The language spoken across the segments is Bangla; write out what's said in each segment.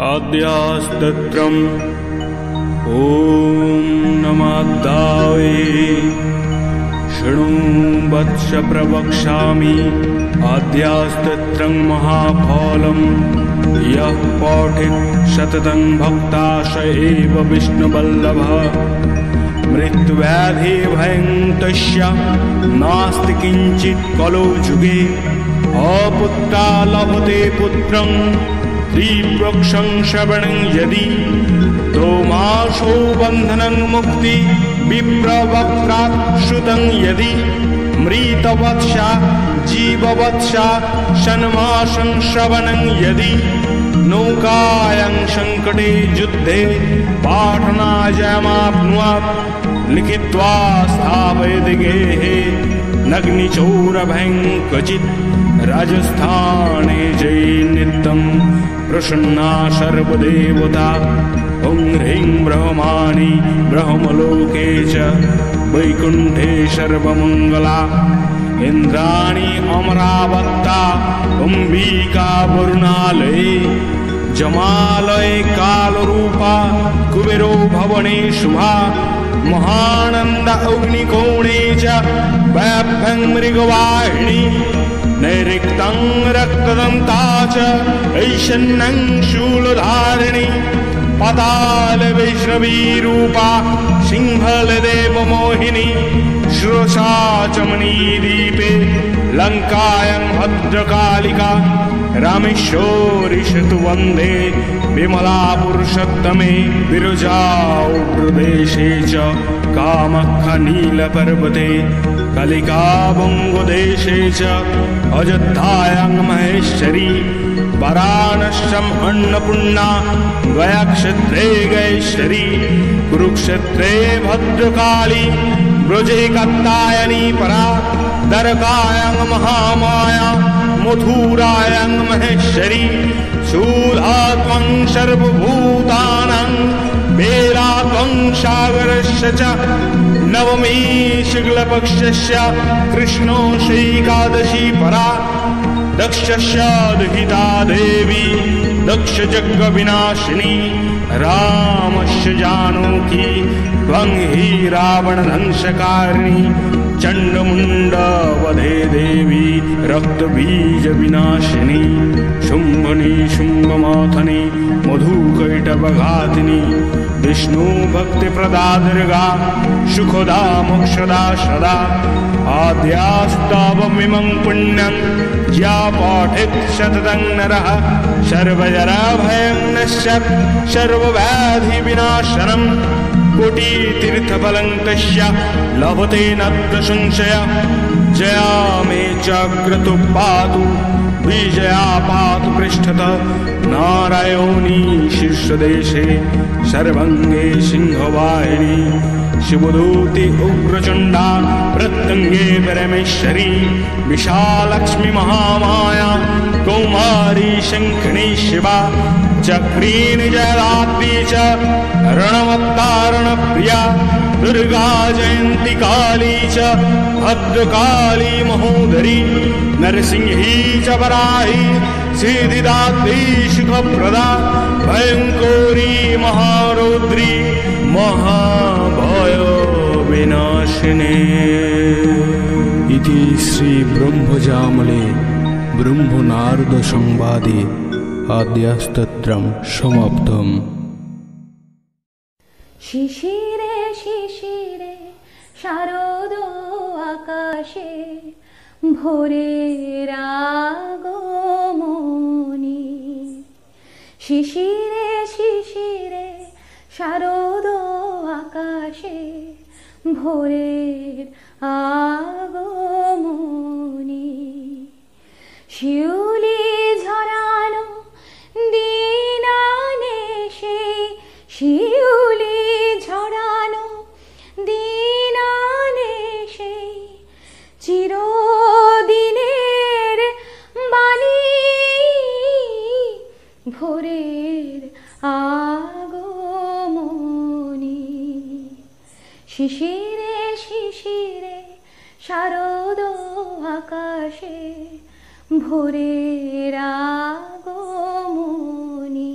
आद्यास्तत्रम् ॐ नमद्दावे शृणु वत्स प्रवक्ष्यामि आद्यास्तत्रं महाफलम् यः पठेत् सततं भक्ता स एव विष्णुवल्लभः मृत्युव्याधिभयं तस्य नास्ति किञ्चित् कलौ जुगे अपुत्रा लभते पुत्रं त्रिवृक्षं श्रवणं यदि तोमाशो बन्धनं मुक्ति विप्रवक्त्रात् श्रुतं यदि मृतवत्सा जीववत्सा षण्मासं श्रवणं यदि नौकायां संकटे युद्धे पाठनाजयमाप्नुयात् लिखित्वा स्थापयति गेहे नग्निचौरभयं क्वचित् राजस्थाने जय नित्यं प्रसन्ना सर्वदेवता ॐ ह्रीं ब्रह्माणि ब्रह्मलोके च वैकुण्ठे सर्वमङ्गला इन्द्राणि अमरावत्ता अम्बिका वरुणालये जमालये कालरूपा कुबेरो भवने शुभा महानन्द अग्निकोणे च वैभ्यं मृगवाहिनी नैऋक्तं रक्तदन्ता च ऐशन्नं शूलधारिणी पाताल वैष्णवी रूपा सिंहलदेव मोहिनी शिरोषा चमनीदीपे लङ्कायां भद्रकालिका रामेश्वरीषतु वन्दे विमलापुरुषोत्तमे विरजाउग्रदेशे च कामाख्या नीलपर्वते कलिकाबङ्गदेशे च अयोध्यायां महेश्वरी वाराणस्याम् अन्नपूर्णा गयाक्षेत्रे गयेश्वरी कुरुक्षेत्रे भद्रकाली ब्रजे कात्यायनी परा द्वारकायां महामाया मथुरायां महेश्वरी शूलात्वं सर्वभूतानां वेलात्वं सागरस्य च नवमी शुक्लपक्षस्य कृष्णोऽष्टैकादशी परा दक्षस्य दुहिता देवी दक्षयज्ञविनाशिनी रामस्य जानकी त्वं हि रावणध्वंसकारिणी चण्डमुण्डवधे देवी रक्तबीजविनाशिनी शुम्भनिशुम्भमाथनी मधुकैटभघातिनी विष्णुभक्तिप्रदा दुर्गा सुखदा मोक्षदा सदा आद्यास्तवमिमं पुण्यं या पठेत् सततं नरः सर्वजराभयं नश्यत् सर्वव्याधिविनाशनम् कोटितीर्थफलं तस्य लभते नात्र संशयः जया मे चाग्रतो पातु विजया पातु पृष्ठतः नारायणी शीर्षदेशे सर्वाङ्गे सिंहवाहिनी शिवदूती उग्रचण्डा प्रत्यङ्गे परमेश्वरी विशालक्ष्मी महामाया कौमारी शङ्खिनी शिवा चक्रीनि जयदात्री च रणवत्तारणप्रिया दुर्गा जयन्ती काली च भद्रकाली महोदरी नरसिंही च वराही सिद्धिदात्री सुखप्रदा भयङ्करी महारौद्री महाभयविनाशिनी। इति श्री ब्रह्मजामले ब्रह्मनारद संवादे आद्यास्तत्रं समाप्तम्। शिशिरे शिशिरे शारद आकाशे भोरेर আগমনী শিশিরে শিশিরে শারদ আকাশে ভোরের আগমনী শিউলি ঝরানো দিনানে সেই শিউলি ঝরানো দিনানে সেই চিরদিনের বাণী ভোরের আগমনী শিশিরে শিশিরে শারদ আকাশে ভোরের আগমনী।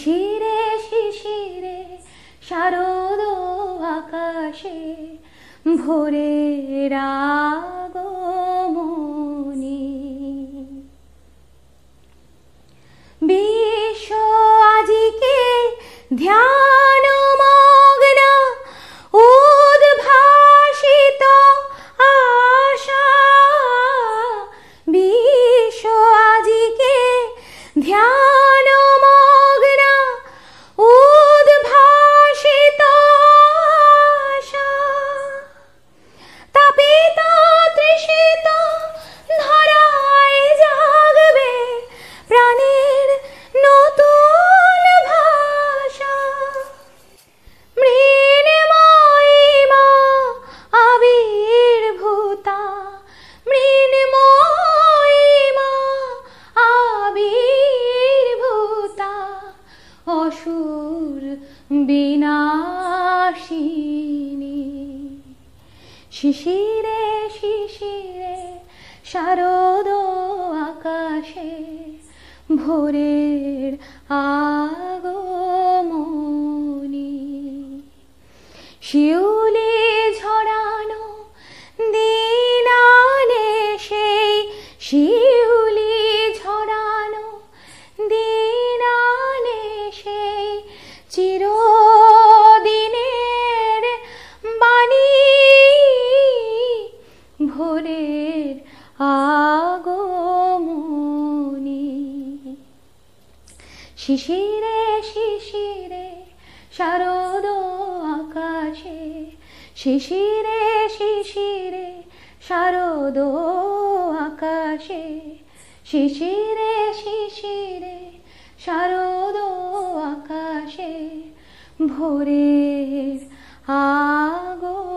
শিশিরে শিশিরে শারদ আকাশে ভোরের আগমনী। বিশ্ব আজিকে ধ্যান মগ্ন উদ্ভাসিত আশা। বিশ্ব আজিকে ধ্যান মগ্ন উদ্ভাসিত আশা। তাপিত তৃষিত ধরায় জাগবে প্রাণের নতুন ভাষা। মৃন্ময়ী মা আবির্ভূতা, মৃন্ময়ী মা আবির্ভূতা, অসুর বিনাশিনী। শিশিরে শিশিরে শারদ আকাশে ভোরের আগমনী। শিউলি ঝরানো দিন আনে সেই, শিউলি ঝরানো দিন আনে সেই চিরদিনের বাণী। ভোরের আগমনী। শিশিরে শিশিরে শারদ আকাশে, শিশিরে শিশিরে শারদ আকাশে, শিশিরে শিশিরে শারদ আকাশে ভোরের আগমনী।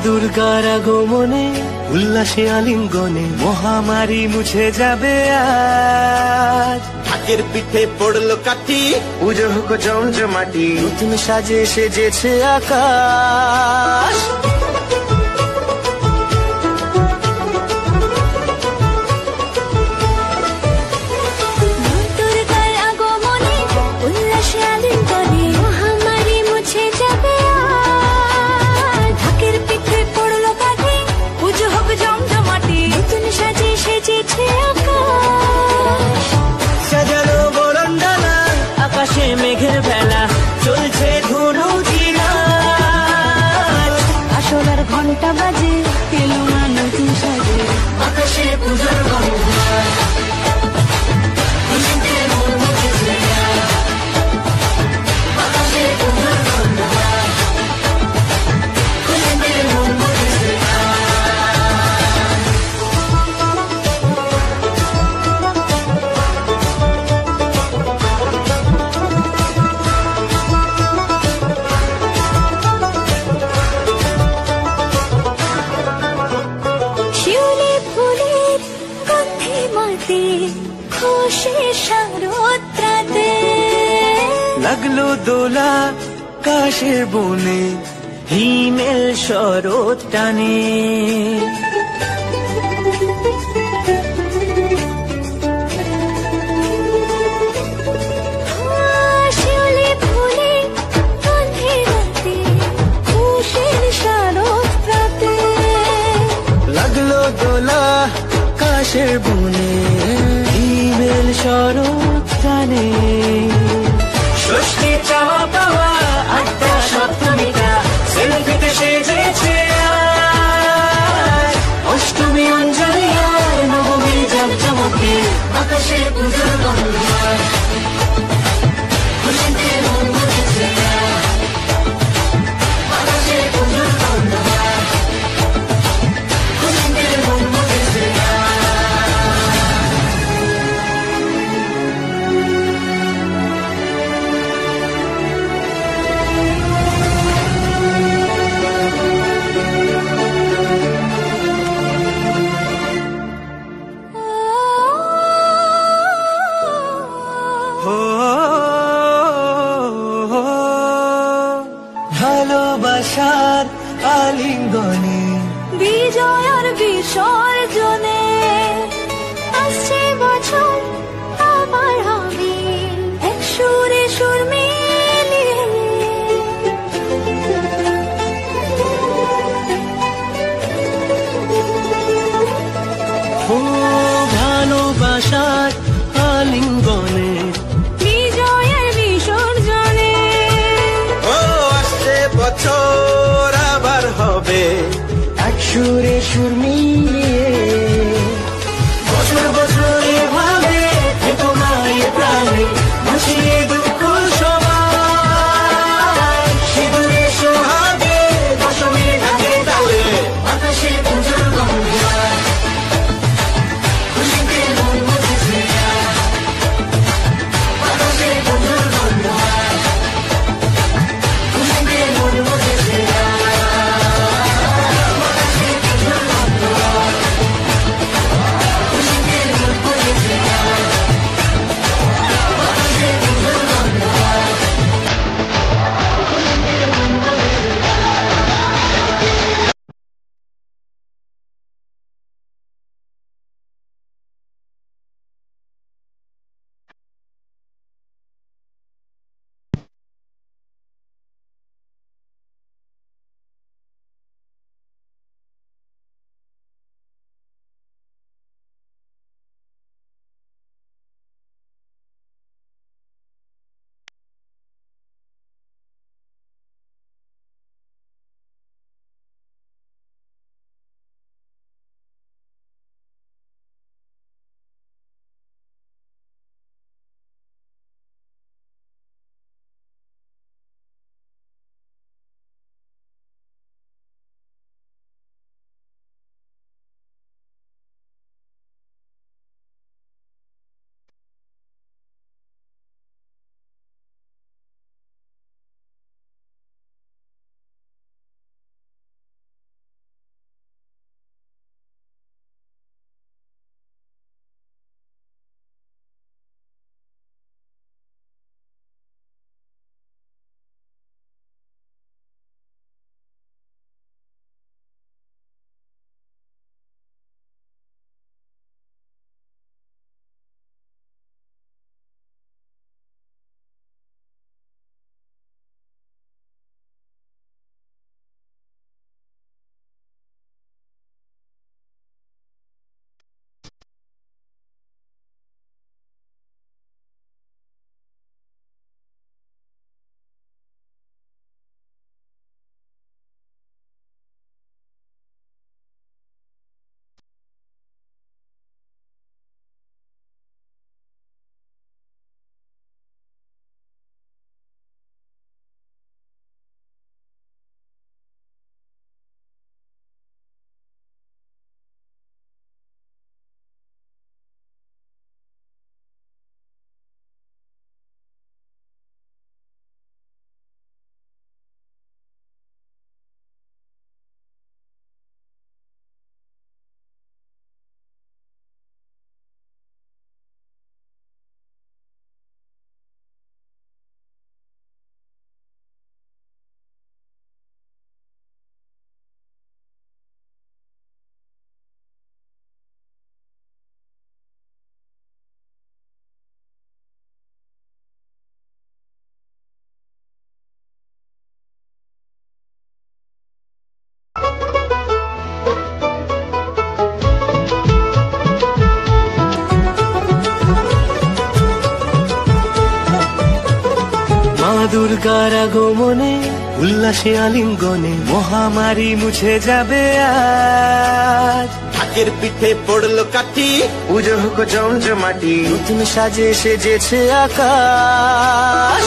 দুর্গার আগমনে উল্লাসে আলিঙ্গনে মহামারী মুছে যাবে আজ। ঢাকের পিঠে পড়লো কাঠি, পুজো হোক জমজমাটি, নতুন সাজে সেজেছে আকাশ। সাজানো বরণডালা, আকাশে মেঘের বেলা, চলছে ধনু চিরাজ। আসলার ঘন্টা বাজে, এলো না নতুন সাজে, আকাশে পূজার গন্ধ, খুশিতে মন মুখেছে আজ। আকাশে পূজার গন্ধ, খুশিতে মন মুখেছে আজ। শিউলি ফুলের গন্ধে মাতে, খুশির শারদরাতে। লাগলো দোলা কাশের বনে, হিমেল শরৎ টানে। শিউলি ফুলের গন্ধে মাতে, খুশির শারদরাতে। লাগলো দোলা কাশের বনে, হিমেল শরৎ টানে। ষষ্ঠী চাওয়া পাওয়া, আটটা সপ্তমীটা, সেলফিতে সেজেছে আজ। অষ্টমী অঞ্জলি আর নবমী জাঁকজমকে, আকাশে পুজোর গন্ধ, খুশিতে মন মুখেছে আজ। আকাশে পুজোর গন্ধ, খুশিতে মন মুখেছে আজ। ও ভালোবাসার আলিঙ্গনে, বিজয় আর বিসর্জনে আসছে বছর আবার হবে, এক সুরে সুর মিলিয়ে। ও ভালোবাসার আলিঙ্গনে, বিজয় আর বিসর্জনে ও আসছে বছর আবার হবে, এক সুরে সুর মিলিয়ে। বছর বছর এভাবে থেকো না এ প্রাণে, ভাসিয়ে দুঃখ সবাই। সিঁদুরে সোহাগে দশমী ঢাকে তালে, আকাশে পুজোর গন্ধ, খুশিতে মন মুখেছে আজ। আকাশে পুজোর গন্ধ, খুশিতে মন মুখেছে আজ। আকাশে পুজোর গন্ধ। দুর্গার আগমনে উল্লাসে আলিঙ্গনে মহামারী মুছে যাবে আজ। ঢাকের পিঠে পড়লো কাঠি, পুজো হোক জমজমাটি, নতুন সাজে সেজেছে আকাশ।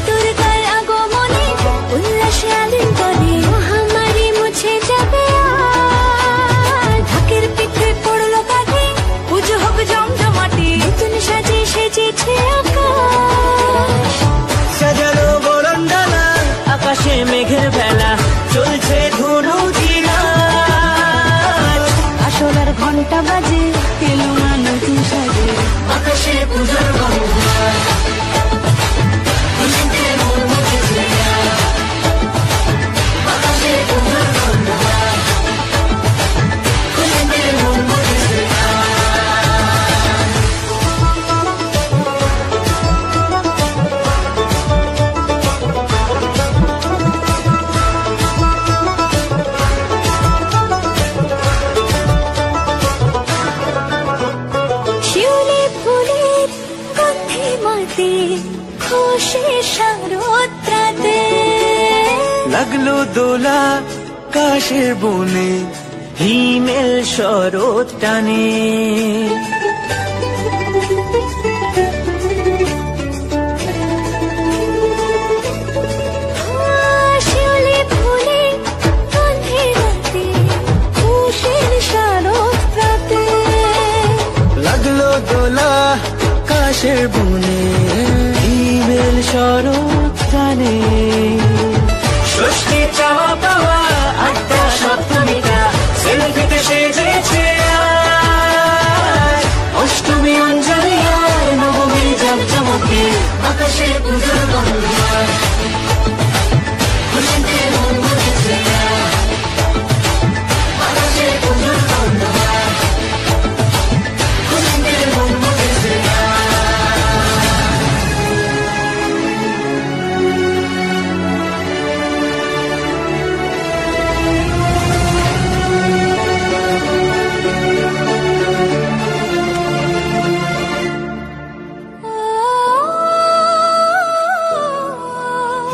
দুর্গার আগমনে উল্লাসে আলিঙ্গনে মহামারী মুছে যাবে আজ। ঢাকের পিঠে পড়লো কাঠি, পুজো হোক জমজমাটি, নতুন সাজে সেজেছে আকাশ। সাজানো বরণডালা, আকাশে মেঘের ভেলা, চলছে ধনু চিরাজ। আসলার ঘন্টা বাজে এলো মা নতুন সাজে, আকাশে পুজোর গন্ধ, খুশিতে মন মুখেছে আজ। আকাশে পুজোর গন্ধ, খুশিতে মন মুখেছে শিউলি ফুলের গন্ধে মাতে খুশি শারদরাতে। লাগলো দোলা কাশের বনে, হিমেল শরৎ টানে। শিউলি ফুলের গন্ধে মাতে খুশি শারদরাতে। লাগলো দোলা কাশের বনে, হিমেল শরৎ টানে। ষষ্ঠী চাওয়া পাওয়া আটটা সপ্তমীটা সেলফিতে সেজেছে আজ। অষ্টমী অঞ্জলি আর নবমী জাঁকজমকে, আকাশে পুজোর গন্ধ, খুশিতে মন মুখেছে আজ। আকাশে পুজোর গন্ধ, খুশিতে মন মুখেছে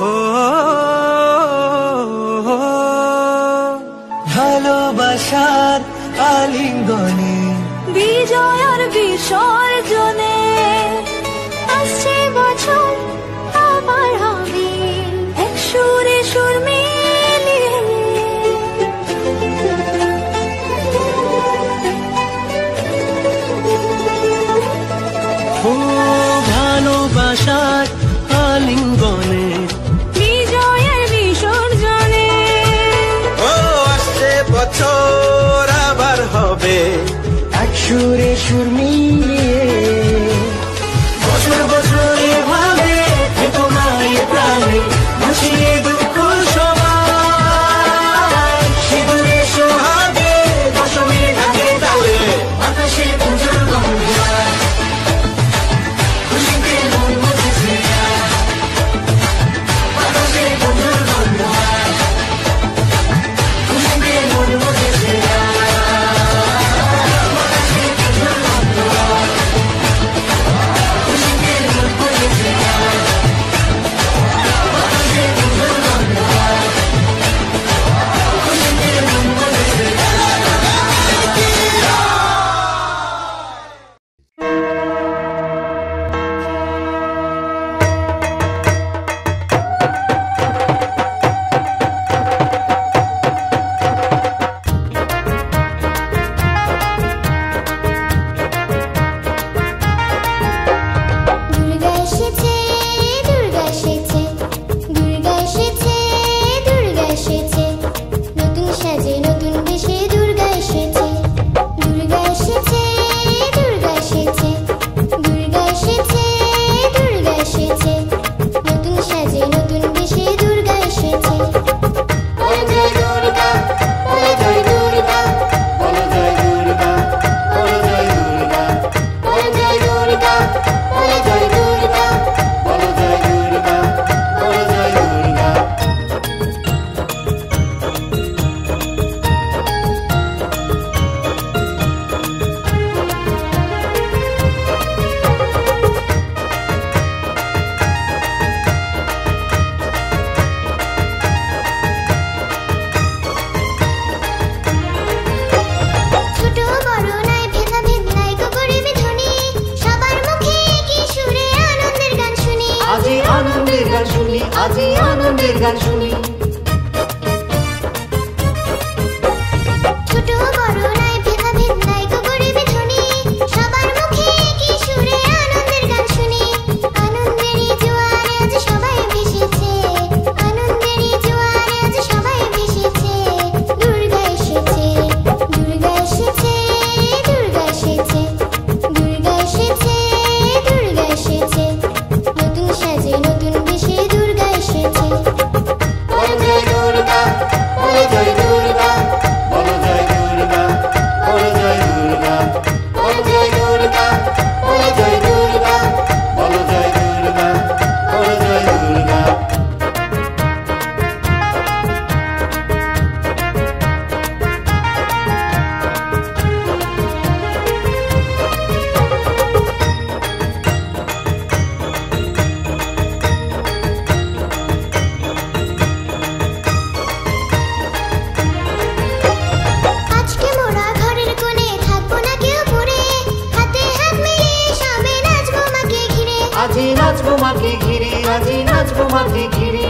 ও ভালোবাসার আলিঙ্গনে, বিজয় আর বিসর্জনে আসছে বছর আবার হবে এক সুরে সুর মিলিয়ে। ও ভালোবাসার আলিঙ্গনে, বিজয় আর বিসর্জনে ও আসছে বছর আবার হবে এক সুরে সুর মিলিয়ে। বছর বছর এভাবে থেকো না এ প্রাণে, ভাসিয়ে দুঃখ সবাই। সিঁদুরে সোহাগে দশমীর ঢাকে তালে, আকাশে পুজোর গন্ধ, খুশিতে মন মুখেছে আজ। আকাশে পুজোর গন্ধ, খুশিতে মন মুখেছে আজ। আকাশে পুজোর গন্ধ, গান শুনি। ছোট বড় নাই ভেদাভেদ নাই গো গরিবে ধনী, সবার মুখে একই সুরে আনন্দের গান শুনি। আনন্দেরই জোয়ারে আজ সবাই ভেসেছে, আনন্দেরই জোয়ারে আজ সবাই ভেসেছে। দুর্গা এসেছে, দুর্গা এসেছে, দুর্গা এসেছে, দুর্গা এসেছে, দুর্গা এসেছে। নতুন সাজে নতুন বেশে দুর্গা এসেছে। বলো জয় দুর্গা, বলো জয় দুর্গা, বলো জয় দুর্গা, বলো জয় দুর্গা, বলো জয় দুর্গা, বলো জয় দুর্গা, বলো জয় দুর্গা, বলো জয় দুর্গা। আজকে মোরা ঘরের কোণে থাকবো না কেউ পড়ে, হাতে হাত মিলিয়ে সবে নাচবো মাকে ঘিরে। আজি নাচবো মাকে ঘিরে, আজি নাচবো মাকে ঘিরে।